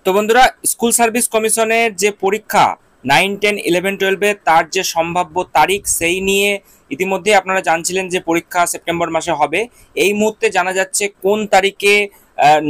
তো বন্ধুরা, school service কমিশনের যে পরীক্ষা 9, 10, 11, 12 তার যে সম্ভাব্য তারিখ সেই নিয়ে ইতিমধ্যে আপনারা জানছিলেন যে পরীক্ষা সেপ্টেম্বর মাসে হবে। এই মুহূর্তে জানা যাচ্ছে কোন তারিখে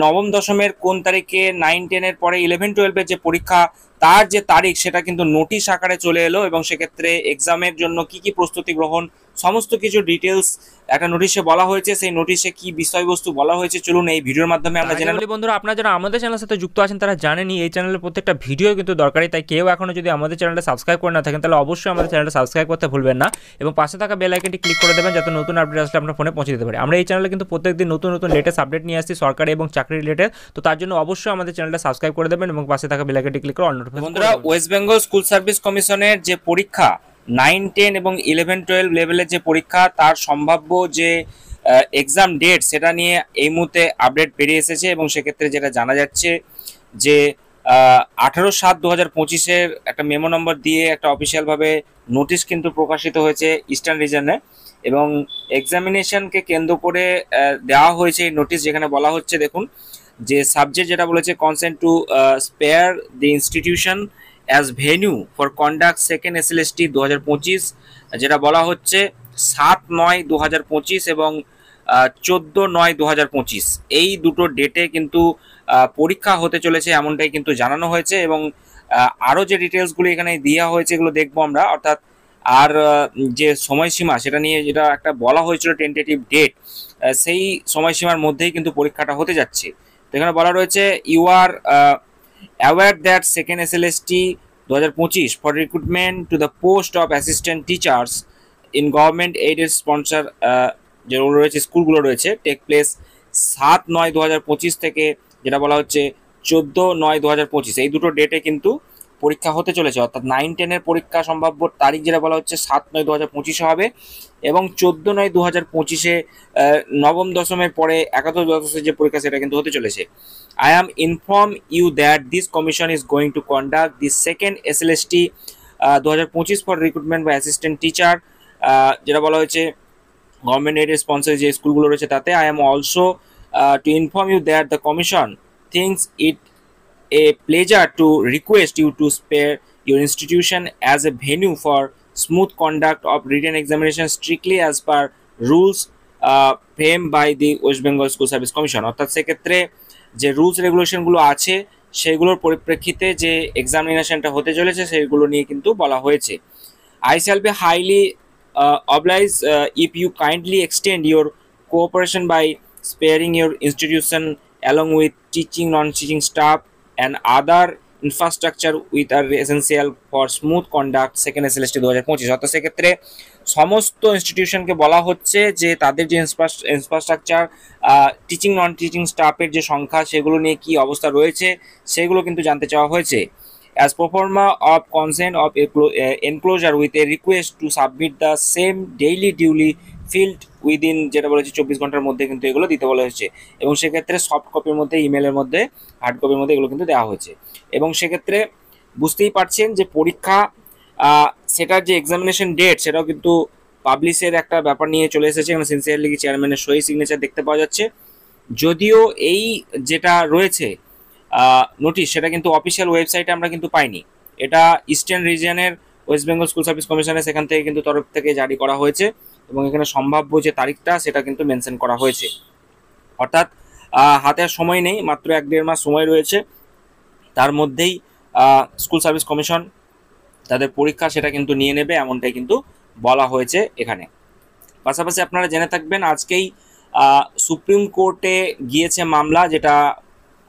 নবম দশমের কোন তারিখে 9, 10 এর পরে 11, 12 যে পরীক্ষা তার যে তারিখ সেটা কিন্তু নোটিশ আকারে চলে এলো, এবং সেক্ষেত্রে এক্সামের জন্য কি কি প্রস্তুতি গ্রহণ সমস্ত কিছু ডিটেলস একটা নোটিশে বলা হয়েছে। সেই নোটিশে কি বিষয়বস্তু বলা হয়েছে চলুন এই ভিডিওর মাধ্যমে আমরা জেনে নেব। বন্ধুরা, আপনারা যারা আমাদের চ্যানেলের সাথে যুক্ত আছেন তারা জানেনই এই চ্যানেলের প্রত্যেকটা ভিডিও কিন্তু দরকারি, তাই কেউ এখনো যদি আমাদের চ্যানেলটা সাবস্ক্রাইব করে না থাকেন তাহলে অবশ্যই আমাদের চ্যানেলটা সাবস্ক্রাইব করতে ভুলবেন না, এবং পাশে থাকা বেল আইকনটি ক্লিক করে দেবেন যাতে নতুন আপডেট আসলে আপনার ফোনে পৌঁছে দিতে পারে। আমরা এই চ্যানেলে কিন্তু প্রত্যেকদিন নতুন নতুন লেটেস্ট আপডেট নিয়ে আসছি সরকারি এবং চাকরি রিলেটেড, তো তার জন্য অবশ্যই আমাদের চ্যানেলটা সাবস্ক্রাইব করে দেবেন এবং পাশে থাকা বেল আইকনটি ক্লিক করে অল নোটিফিকেশন। বন্ধুরা, ওয়েস্ট বেঙ্গল স্কুল সার্ভিস কমিশনের যে পরীক্ষা 9, 10 এবং 11, 12 লেভেলের যে পরীক্ষা তার সম্ভাব্য যে এক্সাম ডেট সেটা নিয়ে এই মুহূর্তে আপডেট বেরিয়ে এসেছে, এবং সেক্ষেত্রে যেটা জানা যাচ্ছে যে 18/7/2025 একটা মেমো নম্বর দিয়ে একটা অফিসিয়ালভাবে নোটিশ কিন্তু প্রকাশিত হয়েছে ইস্টার্ন রিজনে, এবং এক্সামিনেশনকে কেন্দ্র করে দেওয়া হয়েছে এই নোটিশ, যেখানে বলা হচ্ছে দেখুন যে সাবজেক্ট যেটা বলেছে consent to spare the institution as venue for conduct second SLST 2025, যেটা বলা হচ্ছে 7/9/2025 এবং 14/9/2025 এই দুটো ডেটে কিন্তু পরীক্ষা হতে চলেছে এমনটাই কিন্তু জানানো হয়েছে, এবং আরও যে ডিটেলসগুলো এখানে দেওয়া হয়েছে এগুলো দেখবো আমরা। অর্থাৎ আর যে সময়সীমা সেটা নিয়ে যেটা একটা বলা হয়েছিল টেন্টেটিভ ডেট, সেই সময়সীমার মধ্যেই কিন্তু পরীক্ষাটা হতে যাচ্ছে। তো এখানে বলা রয়েছে you are aware that second SLST 2025 for recruitment to the post of assistant teachers in government aided sponsor যেগুলো রয়েছে স্কুলগুলো রয়েছে টেক প্লেস 7/9/2025 থেকে যেটা বলা হচ্ছে 14/9/2025 এই দুটো ডেটে কিন্তু পরীক্ষা হতে চলেছে। অর্থাৎ 9, 10 এর পরীক্ষা সম্ভাব্য তারিখ যেটা বলা হচ্ছে 7/9/2025 হবে, এবং 14/9/2025 নবম দশমের পরে একাদশ দ্বাদশের যে পরীক্ষা সেটা কিন্তু হতে চলেছে। I am inform you that this commission is going to conduct the second SLST 2025 for recruitment by assistant teacher, যেটা বলা হয়েছে গভর্নমেন্ট এডেড স্পন্সর যে স্কুলগুলো রয়েছে তাতে। I am also to inform you that the commission thinks it a pleasure to request you to spare your institution as a venue for smooth conduct of written examination strictly as per rules framed by the West Bengal School Service Commission। অর্থাৎ সেক্ষেত্রে যে rules রেগুলেশনগুলো আছে সেগুলোর পরিপ্রেক্ষিতে যে এক্সামিনেশনটা হতে চলেছে সেগুলো নিয়ে কিন্তু বলা হয়েছে। I shall be highly obliged if you kindly extend your cooperation by sparing your institution along with teaching, non-teaching staff and other infrastructure with are essential for smooth conduct second SLST 2025। অর্থাৎ সেক্ষেত্রে সমস্ত ইনস্টিটিউশনকে বলা হচ্ছে যে তাদের যে infrastructure, teaching non teaching স্টাফের যে সংখ্যা সেগুলো নিয়ে কি অবস্থা রয়েছে সেগুলো কিন্তু জানতে চাওয়া হয়েছে। As proforma of consent of enclosure with a request to submit the same daily duly filled within, যেটা বলেছে 24 ঘন্টার মধ্যে কিন্তু এগুলো দিতে বলা হয়েছে, এবং সেক্ষেত্রে সফট কপির মধ্যে, ইমেলের মধ্যে, হার্ড কপির মধ্যে এগুলো কিন্তু দেওয়া হয়েছে। এবং সেক্ষেত্রে বুঝতেই পারছেন যে পরীক্ষা সেটার যে এক্সামিনেশন ডেট সেটাও কিন্তু পাবলিশের একটা ব্যাপার নিয়ে চলে এসেছে, এবং সিনসিয়ারলি চেয়ারম্যানের সই সিগনেচার দেখতে পাওয়া যাচ্ছে। যদিও এই যেটা রয়েছে নোটিশ সেটা কিন্তু অফিসিয়াল ওয়েবসাইটে আমরা কিন্তু পাইনি, এটা ইস্টার্ন রিজিয়নের ওয়েস্ট বেঙ্গল স্কুল সার্ভিস কমিশনের সেখান থেকে কিন্তু তরফ থেকে জারি করা হয়েছে, এবং এখানে সম্ভাব্য যে তারিখটা সেটা কিন্তু মেনশন করা হয়েছে। অর্থাৎ হাতে আর সময় নেই, মাত্র 1-1.5 মাস সময় রয়েছে, তার মধ্যেই স্কুল সার্ভিস কমিশন তাদের পরীক্ষা সেটা কিন্তু নিয়ে নেবে এমনটাই কিন্তু বলা হয়েছে এখানে। পাশাপাশি আপনারা জেনে থাকবেন আজকেই সুপ্রিম কোর্টে গিয়েছে মামলা, যেটা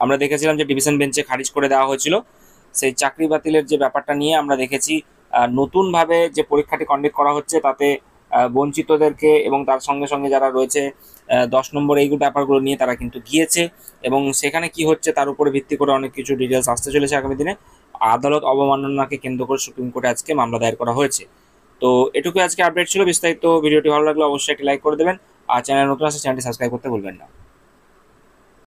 আমরা দেখেছিলাম যে ডিভিশন বেঞ্চে খারিজ করে দেওয়া হয়েছিল। সেই চাকরি বাতিলের যে ব্যাপারটা নিয়ে আমরা দেখেছি নতুনভাবে যে পরীক্ষাটি কন্ডাক্ট করা হচ্ছে তাতে বঞ্চিতদেরকে এবং তার সঙ্গে সঙ্গে যারা রয়েছে 10 নম্বর এইগুলো ব্যাপারগুলো নিয়ে তারা কিন্তু গিয়েছে, এবং সেখানে কি হচ্ছে তার উপরে ভিত্তি করে অনেক কিছু ডিটেলস আসতে চলেছে আগামী দিনে। আদালত অবমাননাকে কেন্দ্র করে সুপ্রিম কোর্টে আজকে মামলা দায়ের করা হয়েছে। তো এটুকু আজকে আপডেট ছিল। বিস্তারিত ভিডিওটি ভালো লাগলে অবশ্যই একটি লাইক করে দেবেন, আর চ্যানেল নতুন আসলে চ্যানেলটি সাবস্ক্রাইব করতে ভুলবেন না।